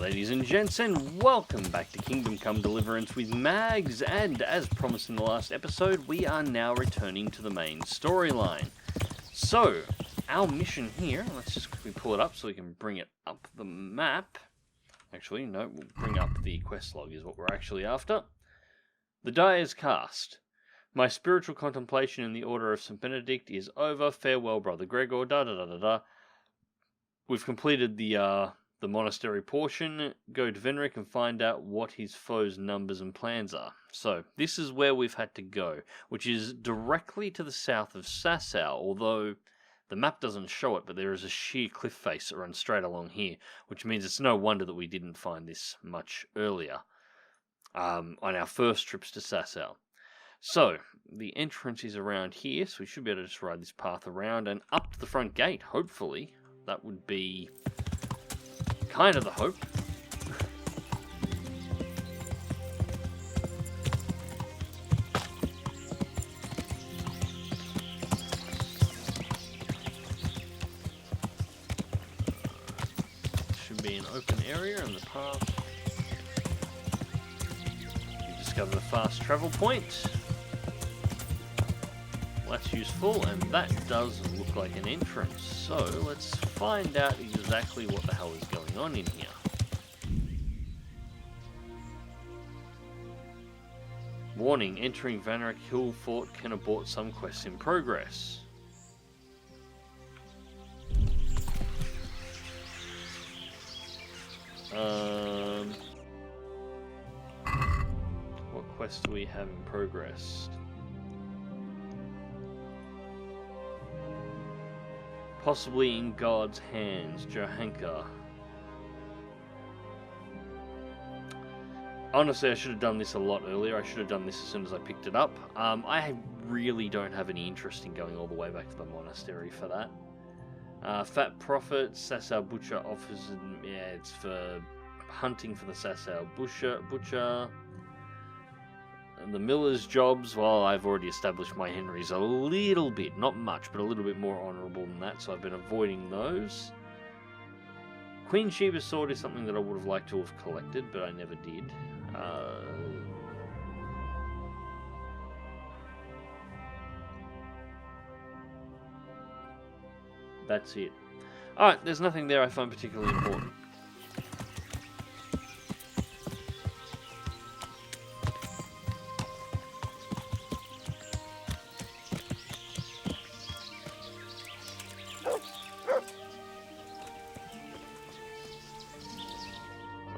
Ladies and gents, and welcome back to Kingdom Come Deliverance with Mags, and as promised in the last episode, we are now returning to the main storyline. So, our mission here, let's just quickly pull it up so we can bring it up the map. Actually, no, we'll bring up the quest log is what we're actually after. The die is cast. My spiritual contemplation in the Order of St. Benedict is over. Farewell, Brother Gregor, da-da-da-da-da. We've completed the monastery portion. Go to Venric and find out what his foes' numbers and plans are. So, this is where we've had to go, which is directly to the south of Sasau, although the map doesn't show it, but there is a sheer cliff face that runs straight along here, which means it's no wonder that we didn't find this much earlier on our first trips to Sasau. So, the entrance is around here, so we should be able to just ride this path around and up to the front gate, hopefully. That would be kind of the hope. Should be an open area in the path. You discovered a fast travel point. That's useful, and that does look like an entrance. So let's find out exactly what the hell is going on in here. Warning, entering Vranik Hillfort can abort some quests in progress. What quests do we have in progress? Possibly in God's hands, Johanka. Honestly, I should have done this a lot earlier. I should have done this as soon as I picked it up. I really don't have any interest in going all the way back to the monastery for that. Fat Prophet, Sasau Butcher offers... Yeah, it's for hunting for the Sasau Butcher. And the miller's jobs, well, I've already established my Henrys a little bit, not much, but a little bit more honourable than that, so I've been avoiding those. Queen Sheba's sword is something that I would have liked to have collected, but I never did. That's it. Alright, there's nothing there I find particularly important.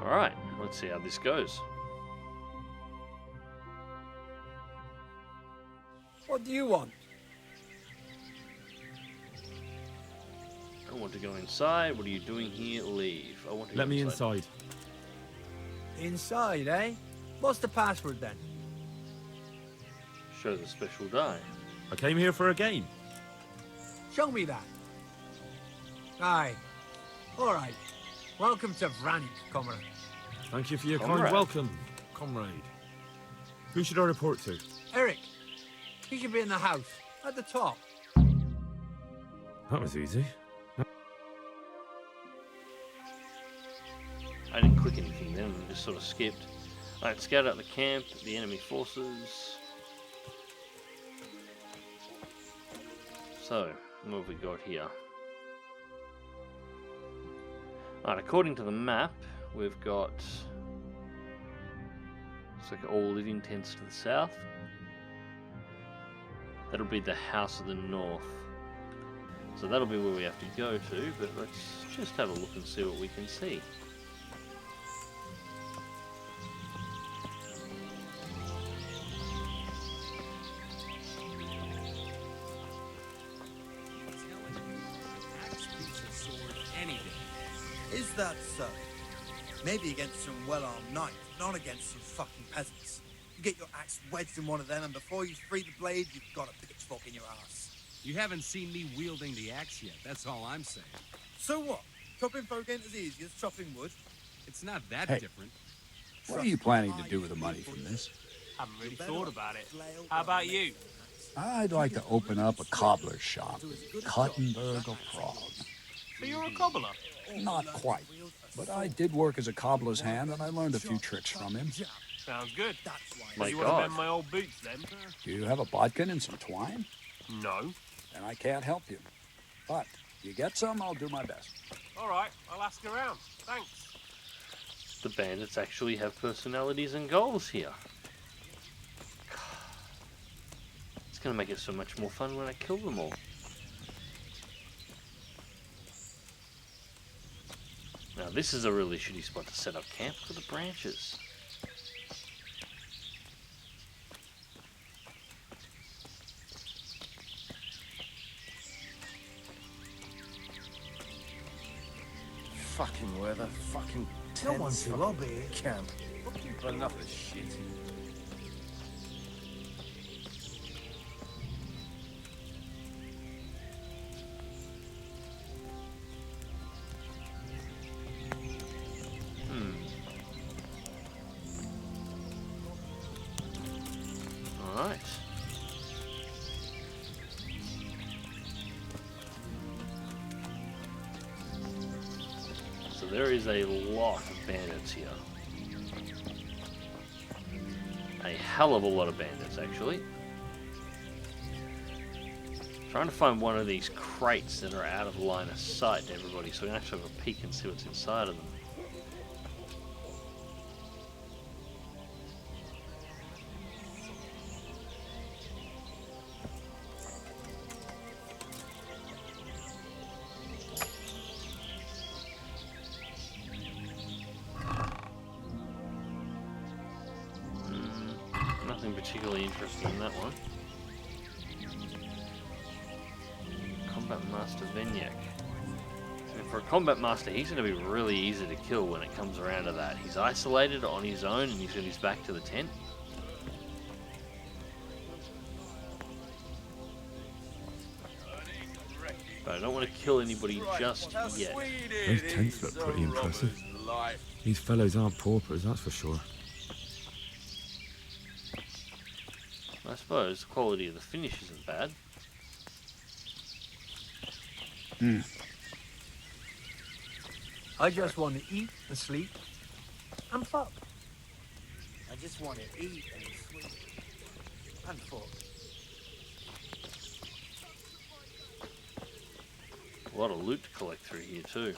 Alright, let's see how this goes. What do you want? I want to go inside. What are you doing here? Leave. I want to Let go me inside. Inside, eh? What's the password then? Show the special die. I came here for a game. Show me that. Aye. Alright. Welcome to Vranik, comrade. Thank you for your Comrade. kind welcome, comrade. Who should I report to? Eric. He should be in the house. At the top. That was easy. I didn't click anything then, I just sort of skipped. Alright, scout out the camp, the enemy forces. So, what have we got here? Alright, according to the map, we've got... Looks like all living tents to the south. That'll be the House of the North. So that'll be where we have to go to, but let's just have a look and see what we can see. Is that so? Maybe against some well-armed knights, not against some fucking peasants. You get your axe wedged in one of them, and before you free the blade, you've got a pitchfork in your ass. You haven't seen me wielding the axe yet, that's all I'm saying. So what? Chopping folk ain't as easy as chopping wood? It's not that Hey. different. What are you planning to do with the money from this? Haven't really thought about it. How about you? I'd like to open up a cobbler's shop. Cottenburg of Prague. So you're a cobbler? Not quite. But I did work as a cobbler's hand, and I learned a few tricks from him. Sounds good. My You want to God. mend my old boots then? Do you have a bodkin and some twine? No. Then I can't help you. But if you get some, I'll do my best. All right, I'll ask around. Thanks. The bandits actually have personalities and goals here. It's gonna make it so much more fun when I kill them all. Now this is a really shitty spot to set up camp for the branches. Fucking weather, fucking No tents, one's fucking lobby. camp. Fucking put enough of shit. Alright. So there is a lot of bandits here. A hell of a lot of bandits, actually. Trying to find one of these crates that are out of line of sight to everybody so we can actually have a peek and see what's inside of them. Nothing particularly interesting in that one. Combat Master Vranik. And for a Combat Master, he's going to be really easy to kill when it comes around to that. He's isolated on his own and he's got his back to the tent. But I don't want to kill anybody just yet. Those tents look pretty impressive. These fellows aren't paupers, that's for sure. I suppose the quality of the finish isn't bad. I just want to eat and sleep and fuck. I just want to eat and sleep and fuck. A lot of loot to collect through here too.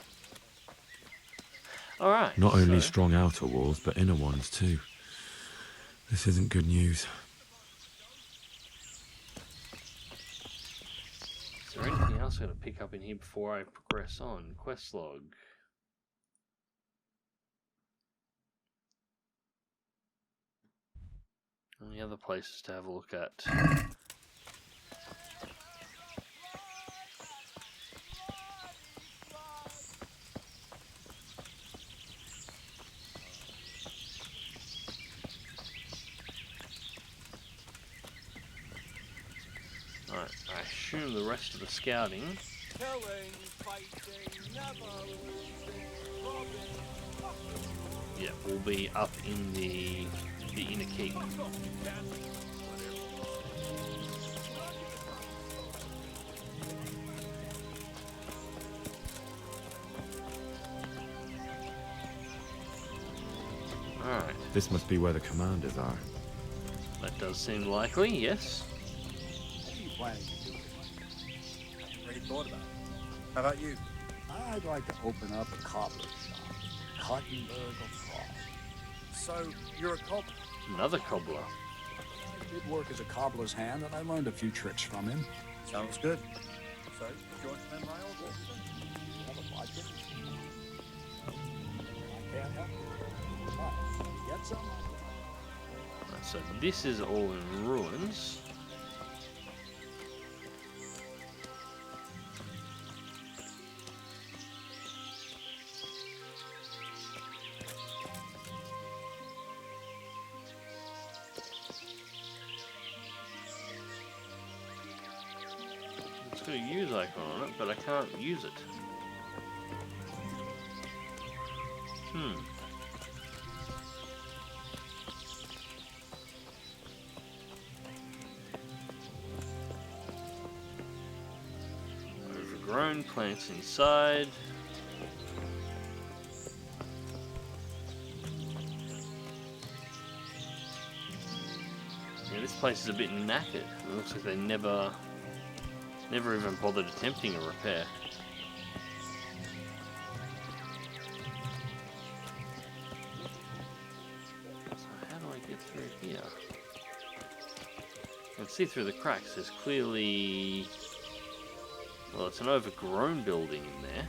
Alright. Not only so- strong outer walls, but inner ones too. This isn't good news. Is there anything else I'm going to pick up in here before I progress on? Quest log. Any other places to have a look at? Alright, I assume the rest of the scouting. Yeah, will be up in the inner keep. Alright, This must be where the commanders are. that does seem likely, yes. What are you planning to do with it? Really thought about it. How about you? I'd like to open up a cobbler shop. Cottonburg of Prague. So, you're a cobbler? Another cobbler. I did work as a cobbler's hand, and I learned a few tricks from him. Sounds good. So, you want to mend my old one? You have a bodkin? I can't help you. But if you get some, Right, so this is all in ruins. It's got a use icon on it, but I can't use it. Overgrown plants inside. Yeah, this place is a bit knackered. It looks like they never even bothered attempting a repair. So how do I get through here? I can see through the cracks. There's clearly... Well, it's an overgrown building in there.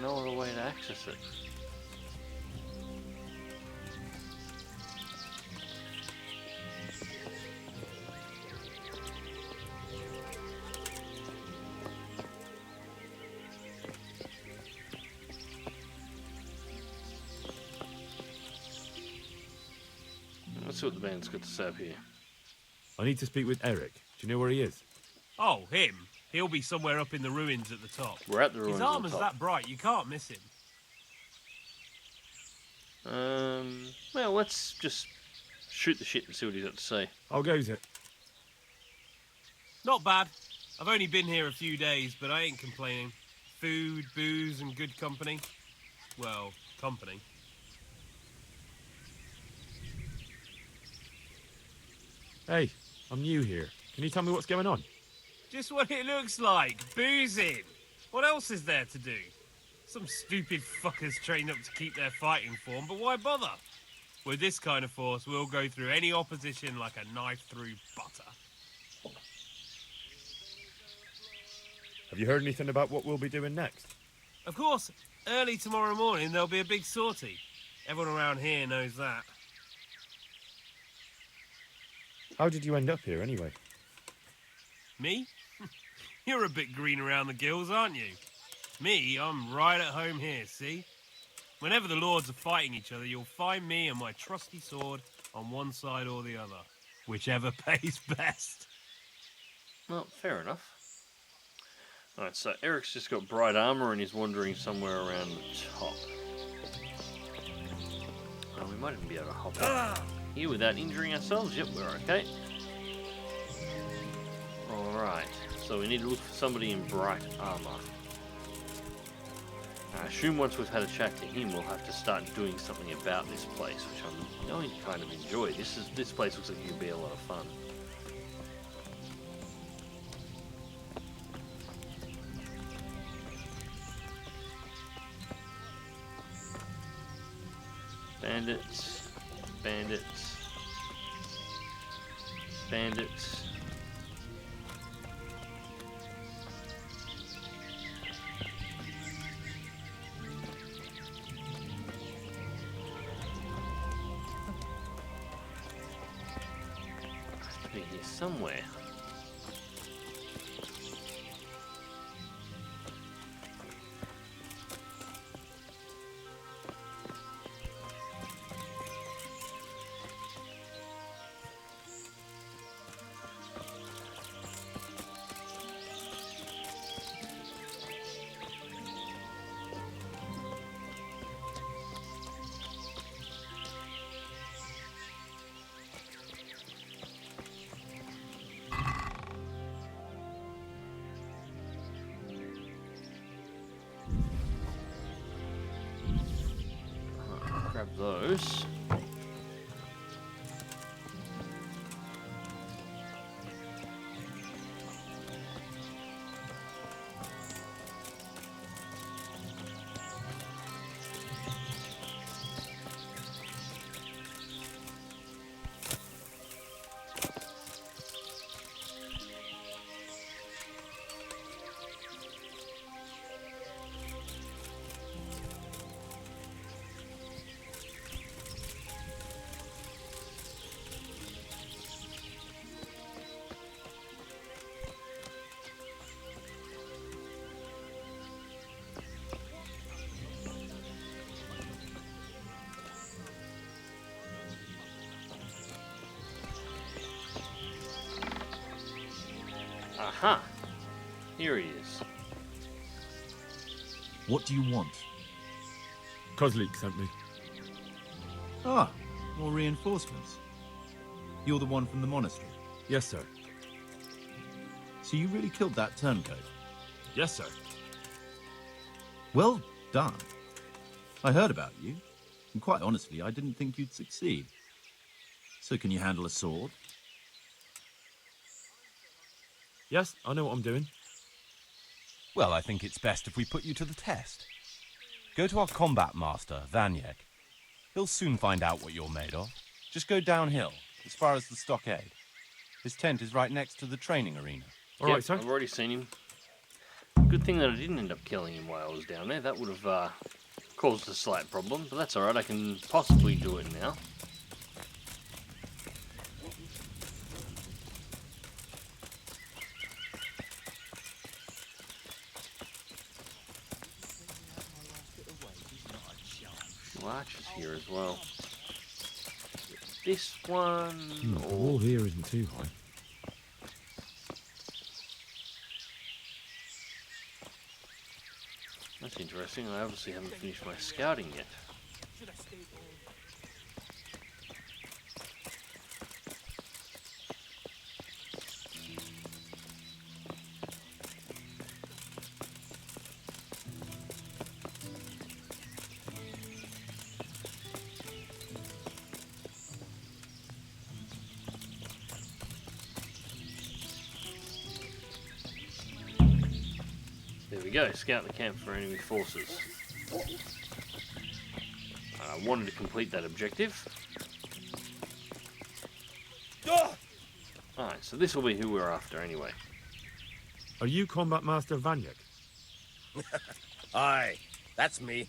No other way to access it. Let's see what the band's got to say up here. I need to speak with Eric. Do you know where he is? Oh, him? He'll be somewhere up in the ruins at the top. We're at the ruins His on armor's top. that bright, you can't miss him. Well, let's just shoot the shit and see what he's got to say. How goes it? Not bad. I've only been here a few days, but I ain't complaining. Food, booze, and good company. Well, company. Hey, I'm new here. Can you tell me what's going on? Just what it looks like. Boozing. What else is there to do? Some stupid fuckers trained up to keep their fighting form, but why bother? With this kind of force, we'll go through any opposition like a knife through butter. Have you heard anything about what we'll be doing next? Of course, early tomorrow morning there'll be a big sortie. Everyone around here knows that. How did you end up here anyway? Me? You're a bit green around the gills, aren't you? Me, I'm right at home here, see? Whenever the lords are fighting each other, you'll find me and my trusty sword on one side or the other. Whichever pays best. Well, fair enough. Alright, so Eric's just got bright armor and he's wandering somewhere around the top. Oh, we might even be able to hop up here without injuring ourselves. Yep, we're okay. Alright, so we need to look for somebody in bright armor. I assume once we've had a chat to him, we'll have to start doing something about this place, which I'm going to kind of enjoy. This place looks like it could be a lot of fun. Bandits, bandits, bandits. Be here somewhere. Grab those. Aha! Here he is. What do you want? Kozlik sent me. Ah, more reinforcements. You're the one from the monastery? Yes, sir. So you really killed that turncoat? Yes, sir. Well done. I heard about you, and quite honestly, I didn't think you'd succeed. So can you handle a sword? Yes, I know what I'm doing. Well, I think it's best if we put you to the test. Go to our combat master, Vranik. He'll soon find out what you're made of. Just go downhill, as far as the stockade. His tent is right next to the training arena. All right, sir. I've already seen him. Good thing that I didn't end up killing him while I was down there. That would have caused a slight problem, but that's alright. I can possibly do it now. Archers here as well. This one. The wall here isn't too high. That's interesting. I obviously haven't finished my scouting yet. There we go, scout the camp for enemy forces. I wanted to complete that objective. Alright, so this will be who we're after anyway. Are you Combat Master Vranik? Aye, that's me.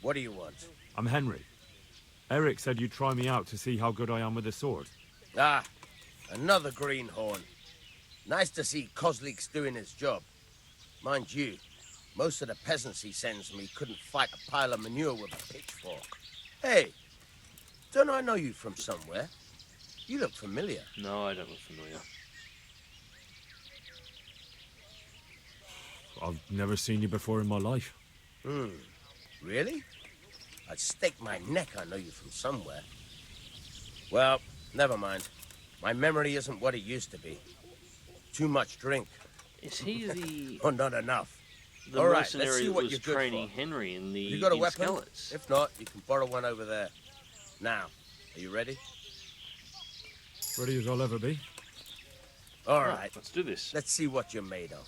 What do you want? I'm Henry. Eric said you'd try me out to see how good I am with a sword. Ah, another greenhorn. Nice to see Kozlik's doing his job. Mind you, most of the peasants he sends me couldn't fight a pile of manure with a pitchfork. Hey, don't I know you from somewhere? You look familiar. No, I don't look familiar. I've never seen you before in my life. Really? I'd stake my neck I know you from somewhere. Well, never mind. My memory isn't what it used to be. Too much drink. Is he the Oh, not enough. the All right, mercenary let's see that what was you're good training for. Henry in the You got a weapon? Skeletons? If not, you can borrow one over there. Now, are you ready? Ready as I'll ever be. All right, Let's do this. let's see what you're made of.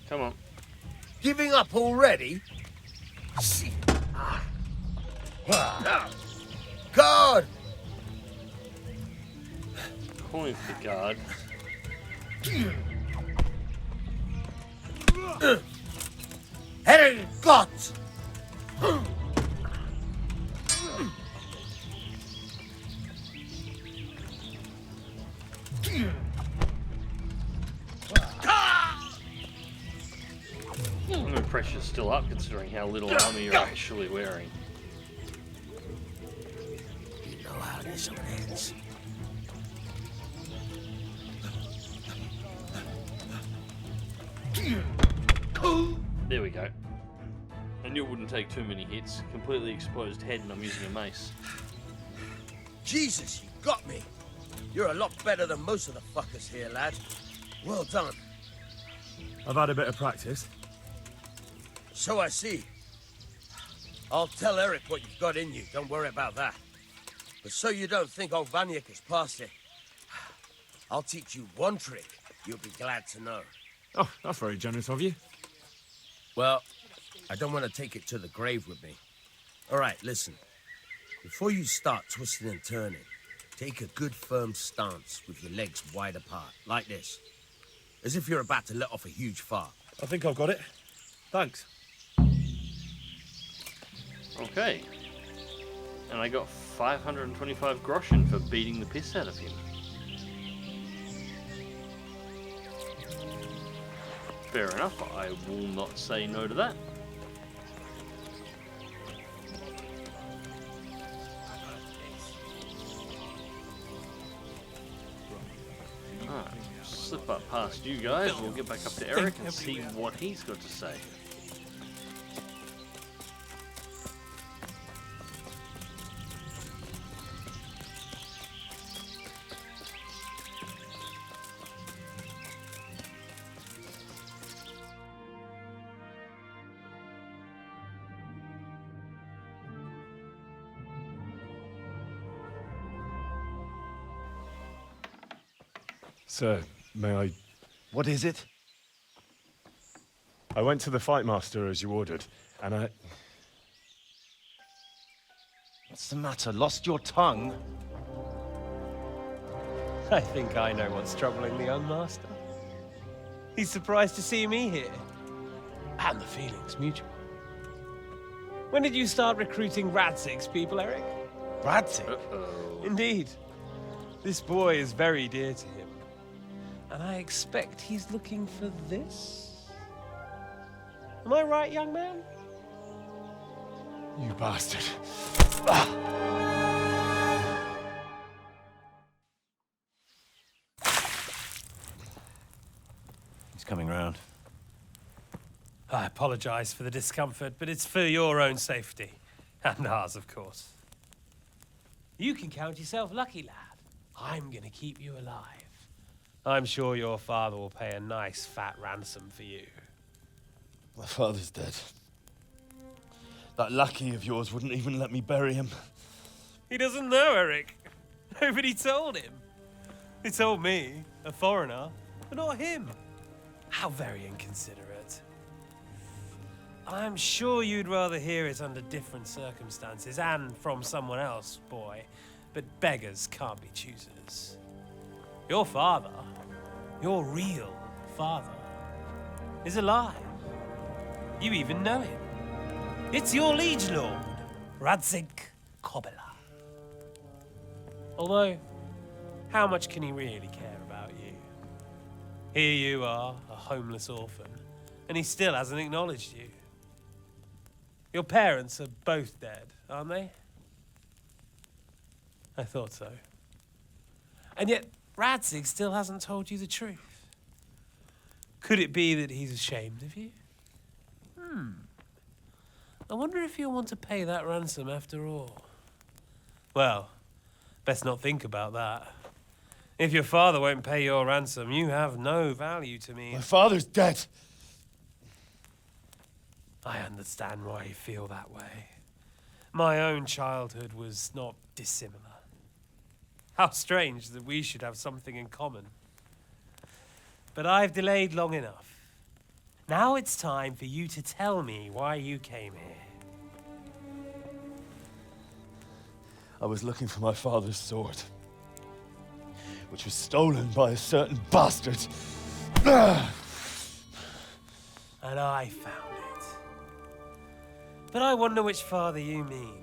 Come on. Giving up already? God! Calling for the guard. Herrgott! I'm pressure's still up considering how little armor you're actually wearing. You know how this one ends. There we go. I knew it wouldn't take too many hits. Completely exposed head and I'm using a mace. Jesus, you got me. You're a lot better than most of the fuckers here, lad. Well done. I've had a bit of practice. So I see. I'll tell Eric what you've got in you. Don't worry about that. But so you don't think old Vranik has passed it, I'll teach you one trick you'll be glad to know. Oh, that's very generous of you. Well, I don't want to take it to the grave with me. All right, listen. Before you start twisting and turning, take a good firm stance with your legs wide apart, like this. As if you're about to let off a huge fart. I think I've got it. Thanks. Okay. And I got 525 groschen for beating the piss out of him. Fair enough, I will not say no to that. Alright, slip up past you guys, we'll get back up to Eric and see what he's got to say. Sir, may I... What is it? I went to the Fight Master as you ordered, and I... What's the matter? Lost your tongue? I think I know what's troubling the young master. He's surprised to see me here. And the feeling's mutual. When did you start recruiting Radzig's people, Eric? Radzig? Uh-oh. Indeed. This boy is very dear to him. And I expect he's looking for this? Am I right, young man? You bastard. He's coming round. I apologize for the discomfort, but it's for your own safety. And ours, of course. You can count yourself lucky, lad. I'm gonna keep you alive. I'm sure your father will pay a nice fat ransom for you. My father's dead. That lackey of yours wouldn't even let me bury him. He doesn't know, Eric. Nobody told him. He told me, a foreigner, but not him. How very inconsiderate. I'm sure you'd rather hear it under different circumstances and from someone else, boy. But beggars can't be choosers. Your father, your real father, is alive. You even know him. It's your liege lord, Radzig Kobyla. Although, how much can he really care about you? Here you are, a homeless orphan, and he still hasn't acknowledged you. Your parents are both dead, aren't they? I thought so. And yet, Radzig still hasn't told you the truth. Could it be that he's ashamed of you? I wonder if you'll want to pay that ransom after all. Well, best not think about that. If your father won't pay your ransom, you have no value to me. My father's dead. I understand why you feel that way. My own childhood was not dissimilar. How strange that we should have something in common. But I've delayed long enough. Now it's time for you to tell me why you came here. I was looking for my father's sword, which was stolen by a certain bastard. And I found it. But I wonder which father you mean.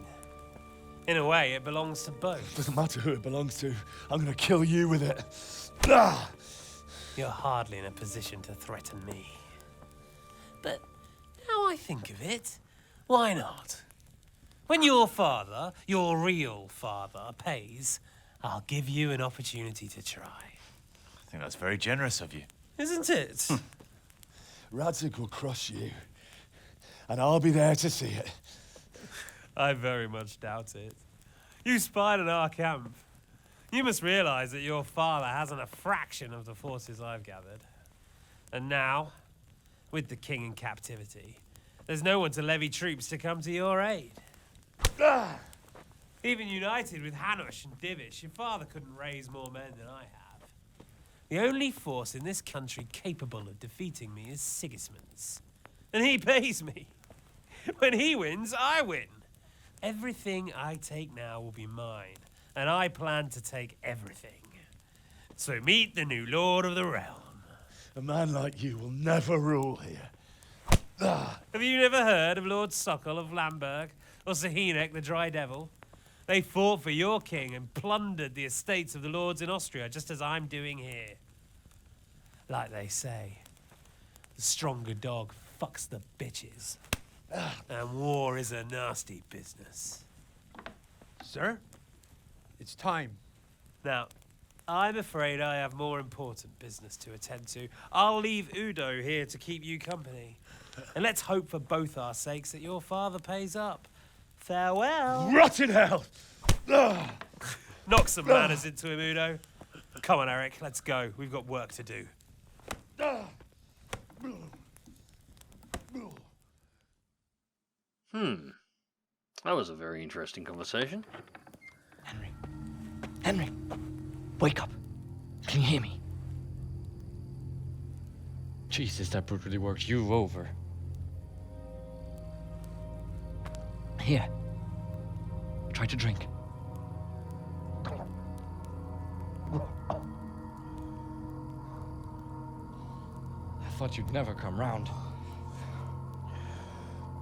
In a way, it belongs to both. Doesn't matter who it belongs to. I'm gonna kill you with it. You're hardly in a position to threaten me. But now I think of it, why not? When your father, your real father, pays, I'll give you an opportunity to try. I think that's very generous of you. Isn't it? Radzig will crush you, and I'll be there to see it. I very much doubt it. You spied on our camp. You must realize that your father hasn't a fraction of the forces I've gathered. And now, with the king in captivity, there's no one to levy troops to come to your aid. Even united with Hanush and Divish, your father couldn't raise more men than I have. The only force in this country capable of defeating me is Sigismund's. And he pays me. When he wins, I win. Everything I take now will be mine, and I plan to take everything. So meet the new lord of the realm. A man like you will never rule here. Have you never heard of Lord Sokol of Lamberg, or Sahinek the Dry Devil? They fought for your king and plundered the estates of the lords in Austria, just as I'm doing here. Like they say, the stronger dog fucks the bitches. And war is a nasty business. Sir, it's time. Now, I'm afraid I have more important business to attend to. I'll leave Udo here to keep you company. And let's hope for both our sakes that your father pays up. Farewell. Rot in hell! Knock some manners into him, Udo. Come on, Eric, let's go. We've got work to do. That was a very interesting conversation. Henry, wake up. Can you hear me? Jesus, that brutally worked you over. Here. Try to drink. I thought you'd never come round.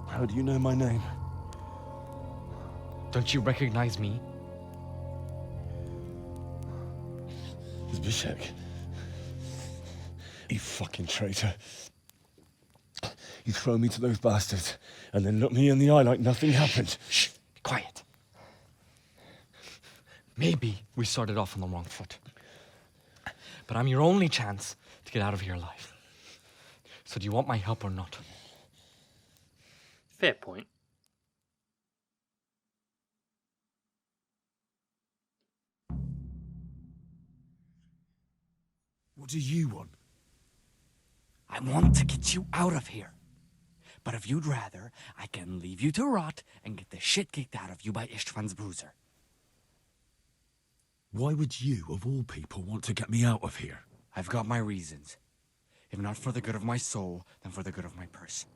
How do you know my name? Don't you recognize me? Zbyszek. You fucking traitor. You throw me to those bastards and then look me in the eye like nothing happened. Shh, be quiet. Maybe we started off on the wrong foot. But I'm your only chance to get out of here alive. So do you want my help or not? Fair point. What do you want? I want to get you out of here. But if you'd rather, I can leave you to rot and get the shit kicked out of you by Istvan's bruiser. Why would you, of all people, want to get me out of here? I've got my reasons. If not for the good of my soul, then for the good of my purse.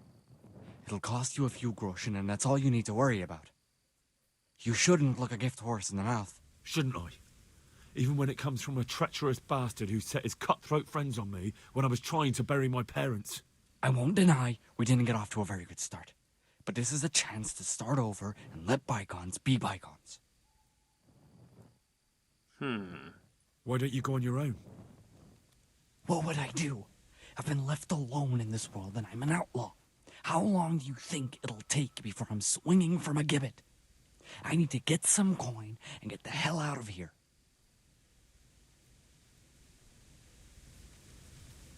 It'll cost you a few groschen, and that's all you need to worry about. You shouldn't look a gift horse in the mouth. Shouldn't I? Even when it comes from a treacherous bastard who set his cutthroat friends on me when I was trying to bury my parents. I won't deny we didn't get off to a very good start. But this is a chance to start over and let bygones be bygones. Why don't you go on your own? What would I do? I've been left alone in this world and I'm an outlaw. How long do you think it'll take before I'm swinging from a gibbet? I need to get some coin and get the hell out of here.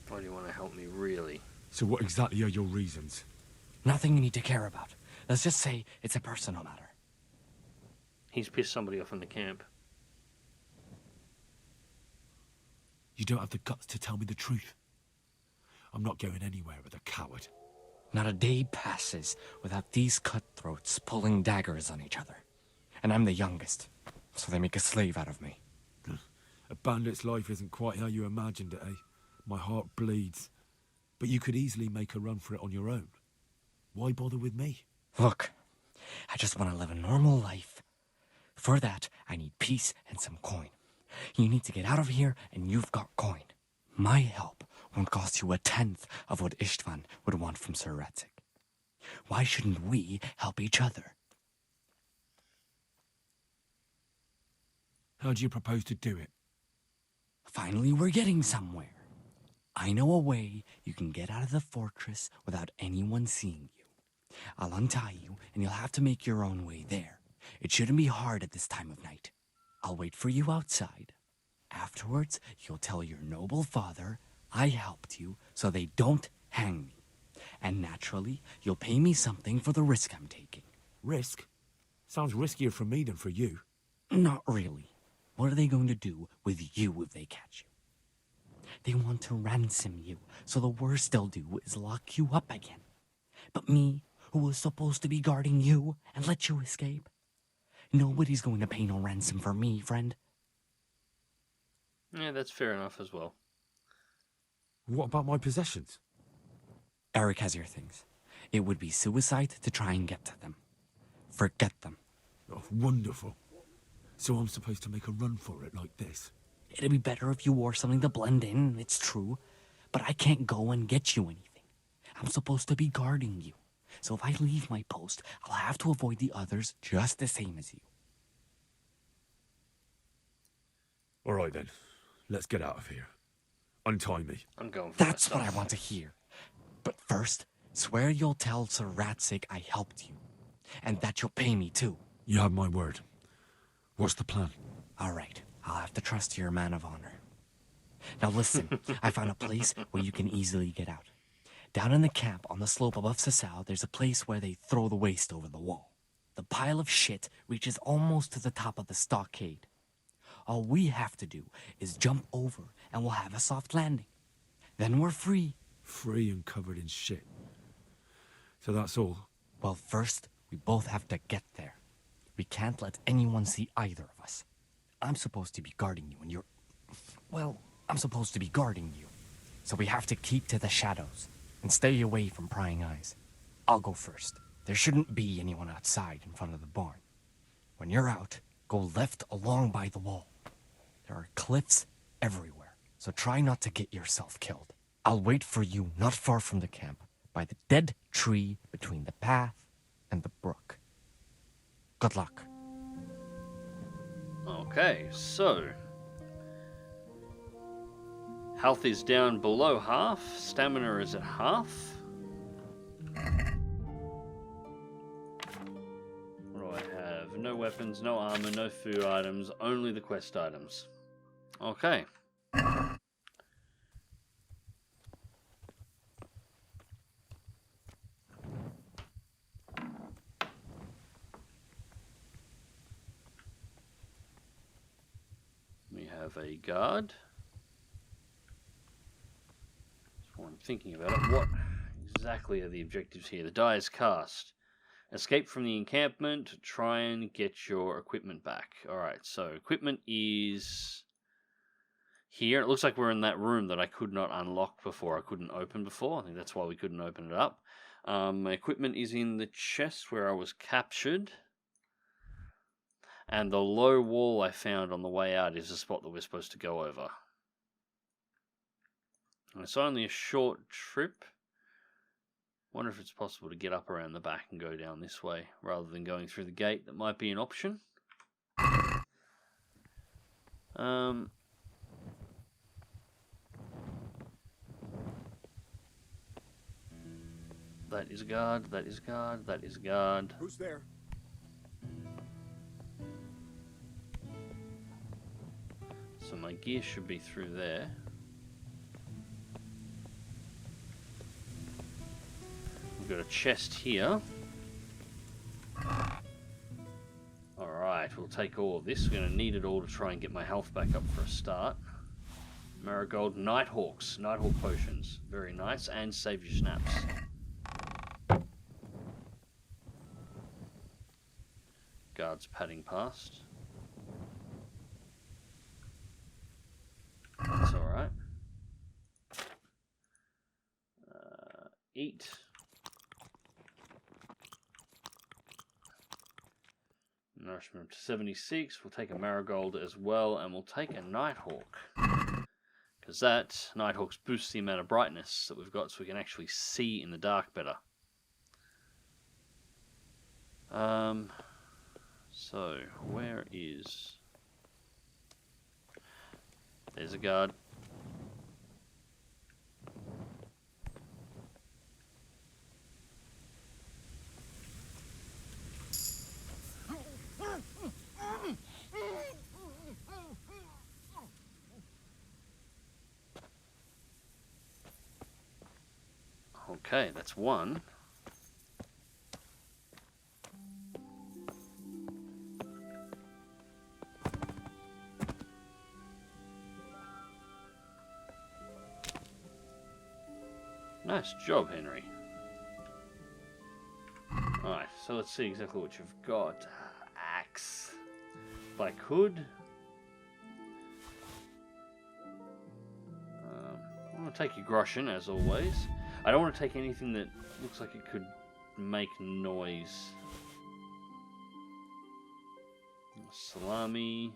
Why do you want to help me, really? So what exactly are your reasons? Nothing you need to care about. Let's just say it's a personal matter. He's pissed somebody off in the camp. You don't have the guts to tell me the truth. I'm not going anywhere with a coward. Not a day passes without these cutthroats pulling daggers on each other. And I'm the youngest, so they make a slave out of me. A bandit's life isn't quite how you imagined it, eh? My heart bleeds. But you could easily make a run for it on your own. Why bother with me? Look, I just want to live a normal life. For that, I need peace and some coin. You need to get out of here, and you've got coin. My help won't cost you a tenth of what Istvan would want from Sir Radzik. Why shouldn't we help each other? How do you propose to do it? Finally, we're getting somewhere. I know a way you can get out of the fortress without anyone seeing you. I'll untie you, and you'll have to make your own way there. It shouldn't be hard at this time of night. I'll wait for you outside. Afterwards, you'll tell your noble father I helped you so they don't hang me. And naturally, you'll pay me something for the risk I'm taking. Risk? Sounds riskier for me than for you. Not really. What are they going to do with you if they catch you? They want to ransom you, so the worst they'll do is lock you up again. But me, who was supposed to be guarding you and let you escape? Nobody's going to pay no ransom for me, friend. Yeah, that's fair enough as well. What about my possessions? Eric has your things. It would be suicide to try and get to them. Forget them. Oh, wonderful. So I'm supposed to make a run for it like this? It'd be better if you wore something to blend in, it's true. But I can't go and get you anything. I'm supposed to be guarding you. So if I leave my post, I'll have to avoid the others just the same as you. All right then. Let's get out of here. Untie me. I'm going for That's myself. what I want to hear. But first, swear you'll tell Sir Radzik I helped you. And that you'll pay me too. You have my word. What's the plan? All right, I'll have to trust you're a man of honor. Now listen, I found a place where you can easily get out. Down in the camp on the slope above Sasau, there's a place where they throw the waste over the wall. The pile of shit reaches almost to the top of the stockade. All we have to do is jump over and we'll have a soft landing. Then we're free. Free and covered in shit. So that's all? Well, first, we both have to get there. We can't let anyone see either of us. I'm supposed to be guarding you and you're... Well, I'm supposed to be guarding you. so we have to keep to the shadows and stay away from prying eyes. I'll go first. There shouldn't be anyone outside in front of the barn. When you're out, go left along by the wall. There are cliffs everywhere, so try not to get yourself killed. I'll wait for you not far from the camp, by the dead tree between the path and the brook. Good luck. Okay, so health is down below half, stamina is at half. What do I have? No weapons, no armor, no food items, only the quest items. Okay. We have a guard. So I'm thinking about it. What exactly are the objectives here? The die is cast. Escape from the encampment. Try and get your equipment back. Alright, so equipment is here. It looks like we're in that room that I could not unlock before. I couldn't open before. I think that's why we couldn't open it up. My equipment is in the chest where I was captured. And the low wall I found on the way out is the spot that we're supposed to go over. It's only a short trip. Wonder if it's possible to get up around the back and go down this way rather than going through the gate. That might be an option. That is a guard, that is a guard, that is a guard. Who's there? So my gear should be through there. We've got a chest here. Alright, we'll take all of this. We're going to need it all to try and get my health back up for a start. Marigold Nighthawks. Nighthawk potions. Very nice. And save your snaps. Guards padding past. That's alright. Eat. Nourishment to 76. We'll take a marigold as well, and we'll take a Nighthawk. Because that, Nighthawks boosts the amount of brightness that we've got so we can actually see in the dark better. So, where is... There's a guard. Okay, that's one. Nice job, Henry. Alright, so let's see exactly what you've got. Axe. If I could. I want to take your Groshen, as always. I don't want to take anything that looks like it could make noise. Salami.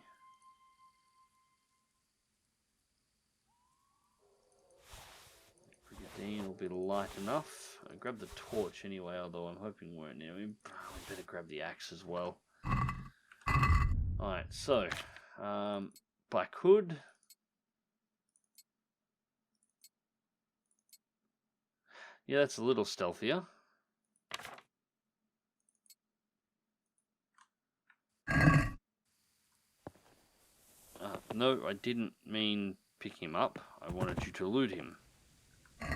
Brigandine will be light enough. I grabbed the torch anyway, although I'm hoping we're near him. We better grab the axe as well. Alright, so if I could. Yeah, that's a little stealthier. No, I didn't mean pick him up. I wanted you to loot him. Do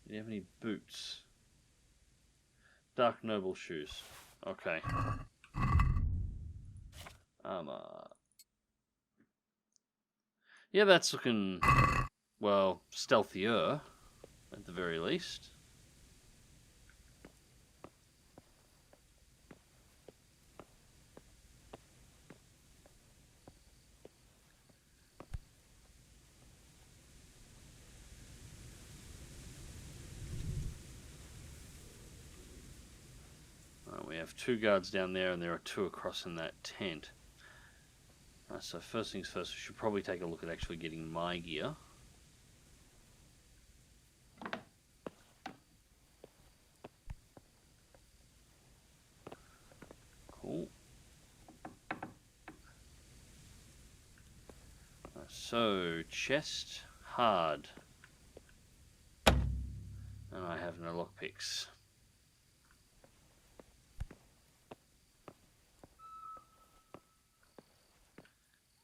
you have any boots? Dark Noble shoes. Okay. Yeah, that's looking, well, stealthier. At the very least. we have 2 guards down there, and there are 2 across in that tent. So first things first, we should probably take a look at actually getting my gear. Cool. So, chest, hard. And I have no lockpicks.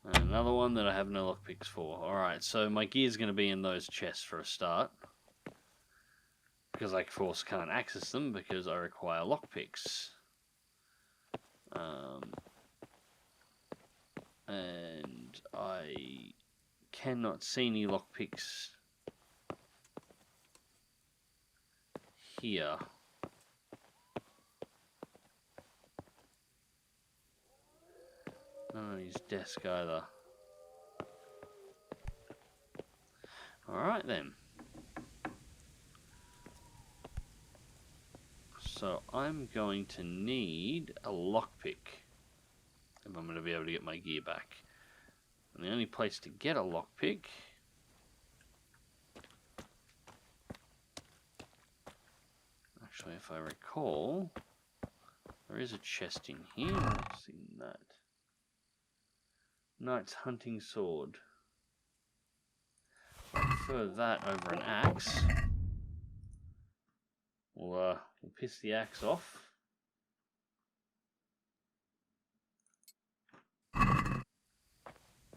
And another one that I have no lockpicks for. Alright, so my gear's going to be in those chests for a start. Because I, of course, can't access them because I require lockpicks. And I cannot see any lockpicks here. None on his desk either. Alright then. So I'm going to need a lockpick if I'm going to be able to get my gear back. And the only place to get a lockpick actually, if I recall, there is a chest in here. What's in that? Knight's hunting sword. I prefer that over an axe. We'll piss the axe off.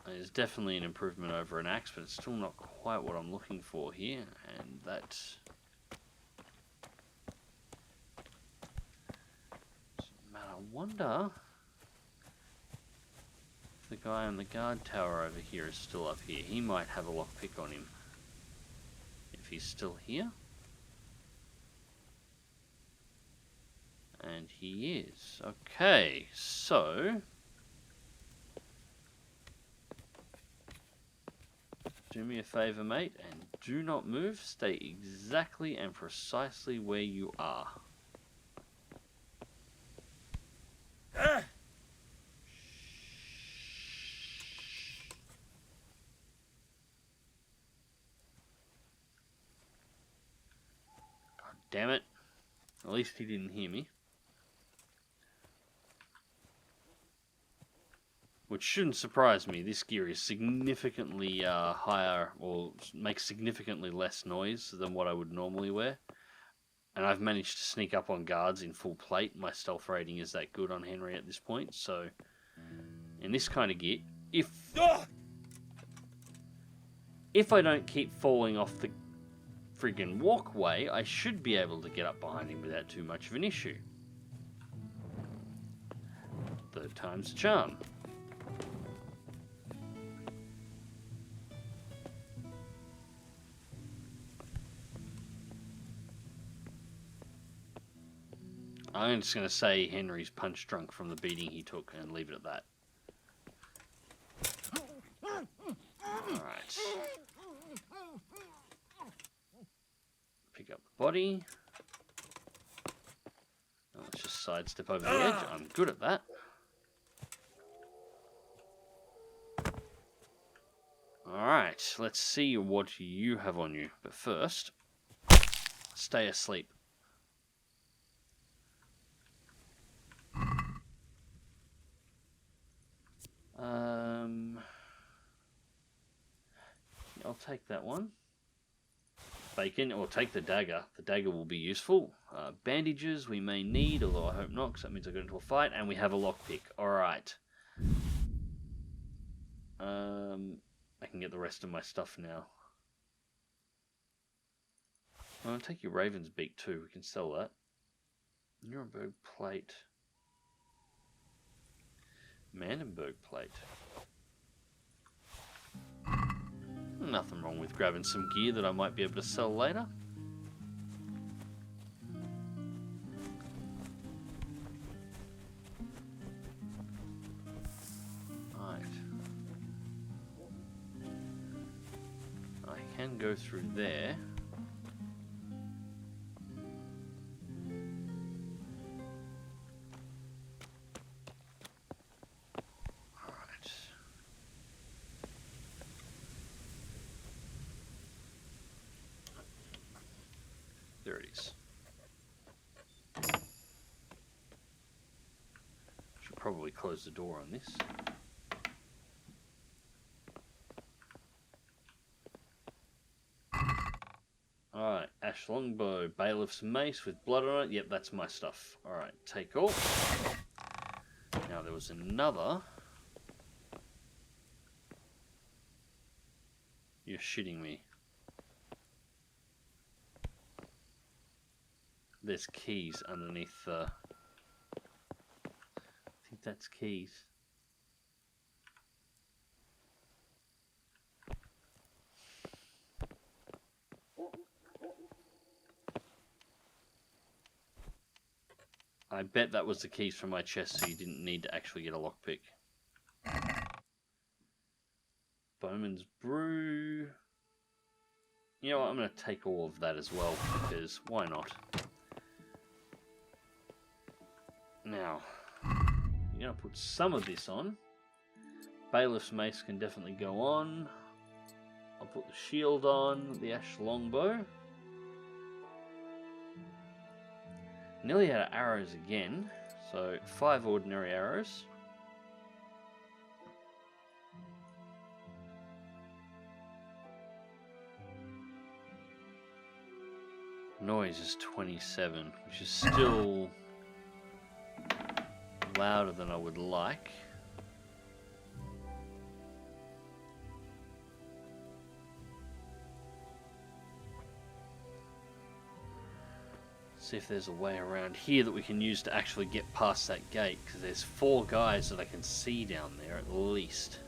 It's definitely an improvement over an axe, but it's still not quite what I'm looking for here, and that's... Man, I wonder if the guy on the guard tower over here is still up here. He might have a lockpick on him. If he's still here. And he is. Okay, so... do me a favour, mate, and do not move. Stay exactly and precisely where you are. God damn it. At least he didn't hear me. Which shouldn't surprise me. This gear is significantly higher, or makes significantly less noise than what I would normally wear. And I've managed to sneak up on guards in full plate. My stealth rating is that good on Henry at this point. So, in this kind of gear, if I don't keep falling off the friggin' walkway, I should be able to get up behind him without too much of an issue. Third time's a charm. I'm just going to say Henry's punch drunk from the beating he took and leave it at that. Alright. Pick up the body. Now let's just sidestep over the edge. I'm good at that. Alright, let's see what you have on you. But first, stay asleep. I'll take that one. Bacon, or take the dagger. The dagger will be useful. Bandages we may need, although I hope not, because that means I go into a fight. And we have a lockpick. Alright. I can get the rest of my stuff now. I'll take your Raven's Beak too. We can sell that. Nuremberg plate. Mandenberg plate. Nothing wrong with grabbing some gear that I might be able to sell later. Right. I can go through there. this. Should probably close the door on this. Alright, ash longbow, bailiff's mace with blood on it. Yep, that's my stuff. Alright, take all. Now there was another. You're shitting me. There's keys underneath the... I think that's keys. I bet that was the keys from my chest, so you didn't need to actually get a lockpick. Bowman's Brew. You know what, I'm going to take all of that as well, because why not? Now, I'm going to put some of this on. Bailiff's Mace can definitely go on. I'll put the shield on, the ash longbow. Nearly out of arrows again, so 5 ordinary arrows. Noise is 27, which is still louder than I would like. See if there's a way around here that we can use to actually get past that gate, because there's 4 guys that I can see down there at least.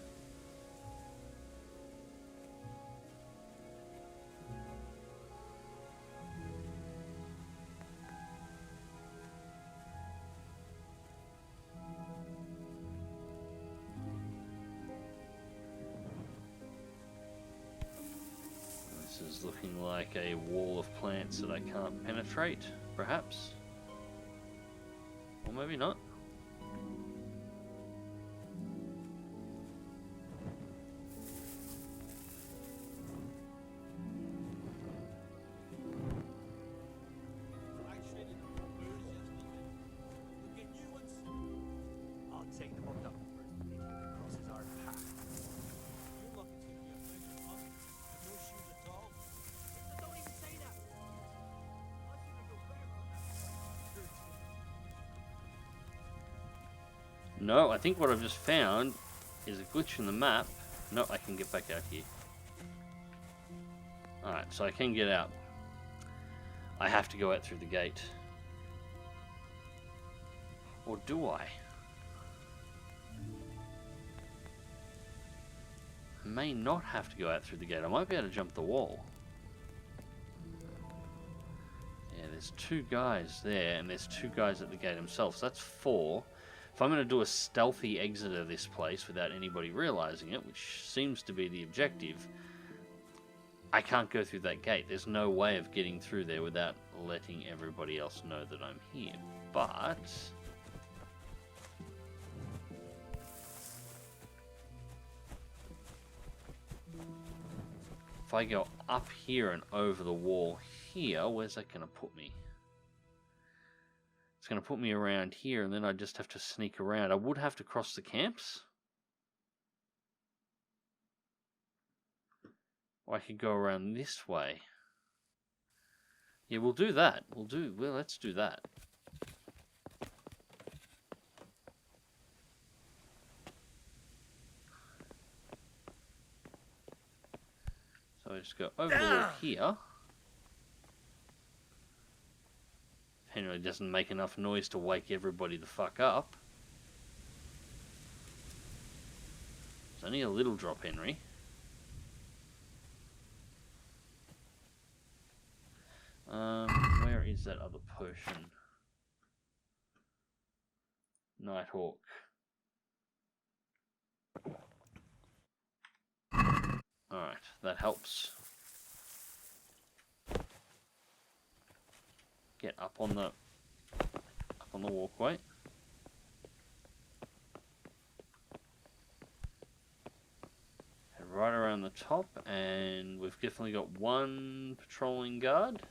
This is looking like a wall of plants that I can't penetrate. Perhaps. Or maybe not. I'll take them up the crosses our path. You're lucky to be a pleasure, huh? No shoes at all. Don't even say that. No, I think what I've just found is a glitch in the map. No, I can get back out here. Alright, so I can get out. I have to go out through the gate. Or do I? I may not have to go out through the gate. I might be able to jump the wall. Yeah, there's 2 guys there, and there's 2 guys at the gate themselves. So that's 4. If I'm going to do a stealthy exit of this place without anybody realizing it, which seems to be the objective, I can't go through that gate. There's no way of getting through there without letting everybody else know that I'm here. But if I go up here and over the wall here, where's that going to put me? It's going to put me around here, and then I just have to sneak around. I would have to cross the camps. Or I could go around this way. Yeah, we'll do that. Well, let's do that. So I just go over the wall here. Henry doesn't make enough noise to wake everybody the fuck up. It's only a little drop, Henry. Where is that other potion? Nighthawk. Alright, that helps. Get up on the walkway. Head right around the top, and we've definitely got 1 patrolling guard.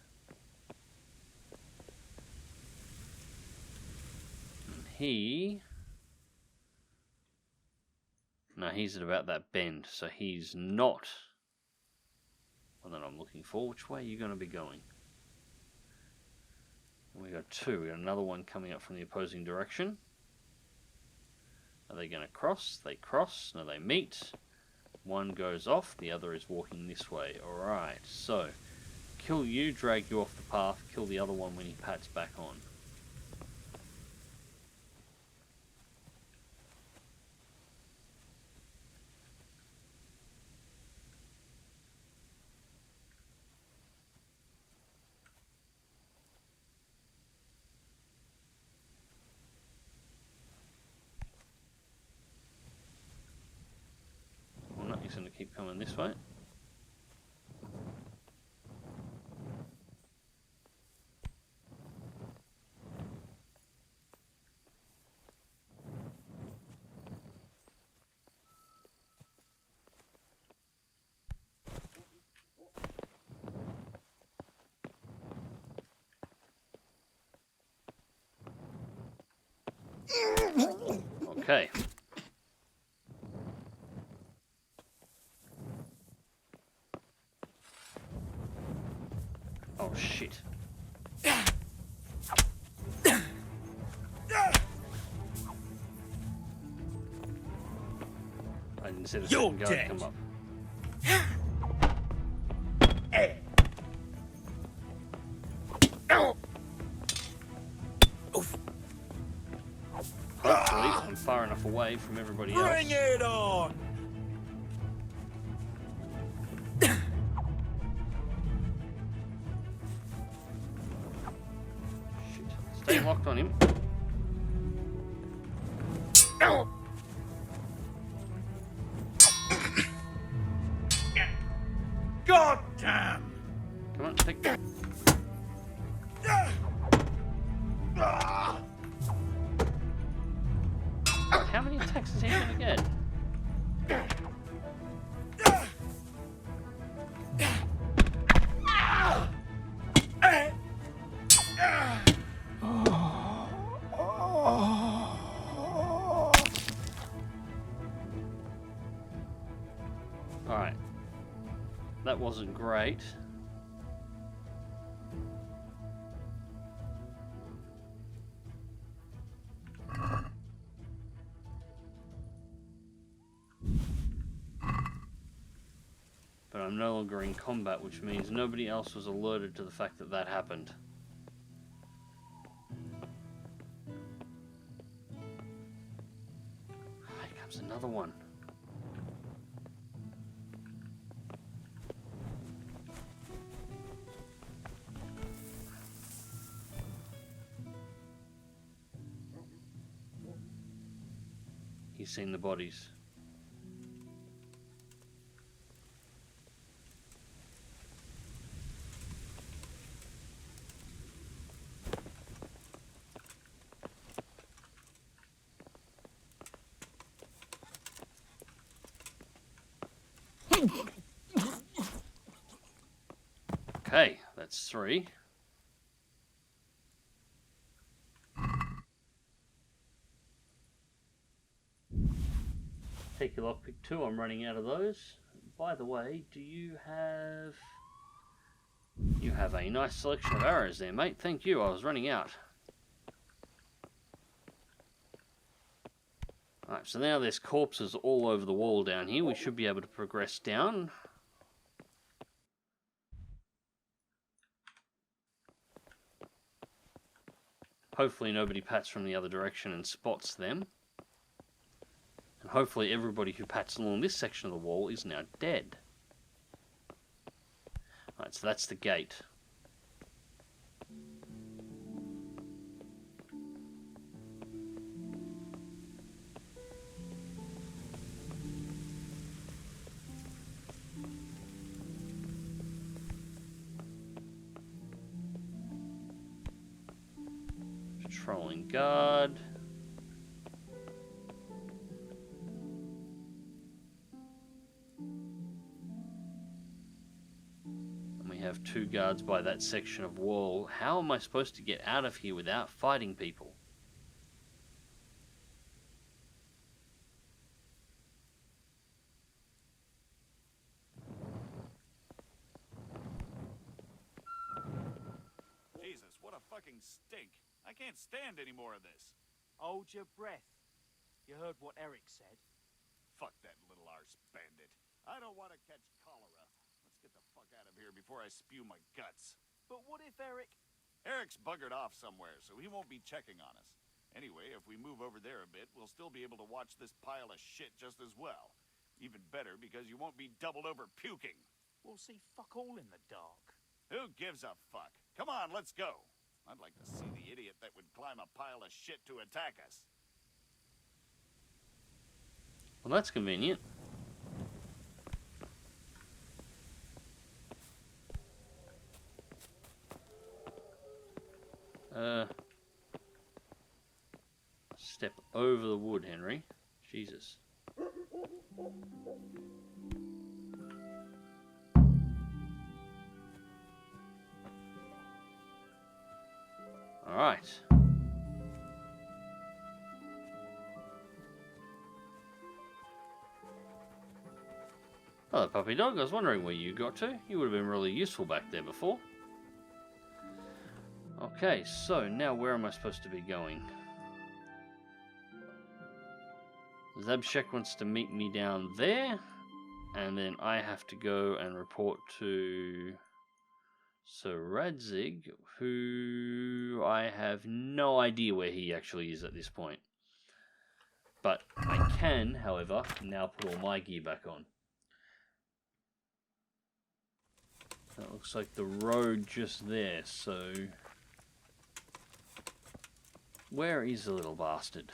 he... No, he's at about that bend, so he's not one that I'm looking for. Which way are you going to be going? We got two. We got another one coming up from the opposing direction. Are they going to cross? They cross. No, they meet. One goes off. The other is walking this way. Alright, so kill you, drag you off the path, kill the other one when he pats back on. He's going to keep coming this way. Okay. Oh shit. I didn't see the second guard come up. Hopefully I'm far enough away from everybody else. Bring it on! Stay locked on him. God damn! Come on, take that. How many attacks is he going to get? Alright. That wasn't great. But I'm no longer in combat, which means nobody else was alerted to the fact that that happened. Here comes another one. He's seen the bodies. Okay, that's 3. Take your lockpick 2, I'm running out of those. By the way, do you have... You have a nice selection of arrows there, mate. Thank you, I was running out. Alright, so now there's corpses all over the wall down here. We should be able to progress down. Hopefully nobody pats from the other direction and spots them. And hopefully everybody who pats along this section of the wall is now dead. Alright, so that's the gate. Patrolling guard. And we have 2 guards by that section of wall. How am I supposed to get out of here without fighting people? fucking stink. I can't stand any more of this. Hold your breath. You heard what Eric said. Fuck that little arse bandit. I don't want to catch cholera. Let's get the fuck out of here before I spew my guts. But what if Eric... Eric's buggered off somewhere, so he won't be checking on us. Anyway, if we move over there a bit, we'll still be able to watch this pile of shit just as well. Even better, because you won't be doubled over puking. We'll see fuck all in the dark. Who gives a fuck? Come on, let's go. I'd like to see the idiot that would climb a pile of shit to attack us. Well, that's convenient. Step over the wood, Henry. Jesus. All right. Hello, puppy dog. I was wondering where you got to. You would have been really useful back there before. Okay, so now where am I supposed to be going? Zabshek wants to meet me down there, and then I have to go and report to Radzig, who I have no idea where he actually is at this point. But I can, however, now put all my gear back on. That looks like the road just there, so... Where is the little bastard?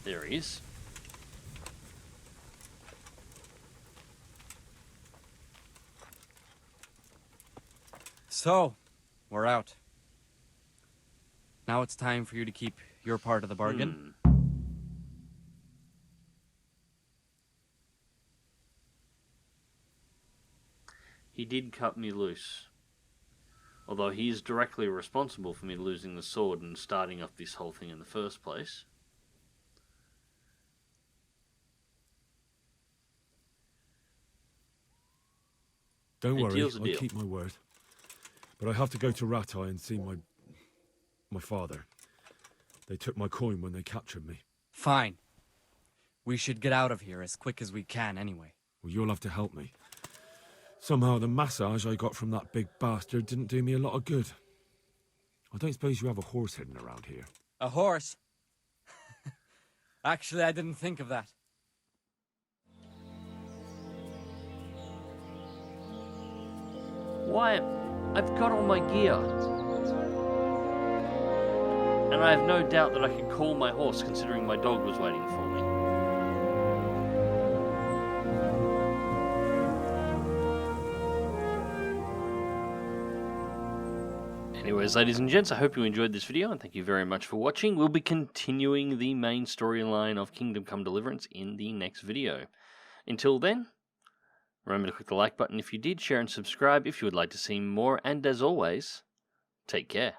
There he is. So, we're out. Now it's time for you to keep your part of the bargain. He did cut me loose. Although he is directly responsible for me losing the sword and starting up this whole thing in the first place. Don't A worry, deal's a I'll deal. keep my word. But I have to go to Ratai and see my father. They took my coin when they captured me. Fine. We should get out of here as quick as we can anyway. Well, you'll have to help me. Somehow the massage I got from that big bastard didn't do me a lot of good. I don't suppose you have a horse hidden around here. A horse? Actually, I didn't think of that. Why? I've got all my gear. And I have no doubt that I could call my horse considering my dog was waiting for me. Anyways, ladies and gents, I hope you enjoyed this video, and thank you very much for watching. We'll be continuing the main storyline of Kingdom Come Deliverance in the next video. Until then, remember to click the like button if you did, share and subscribe if you would like to see more, and as always, take care.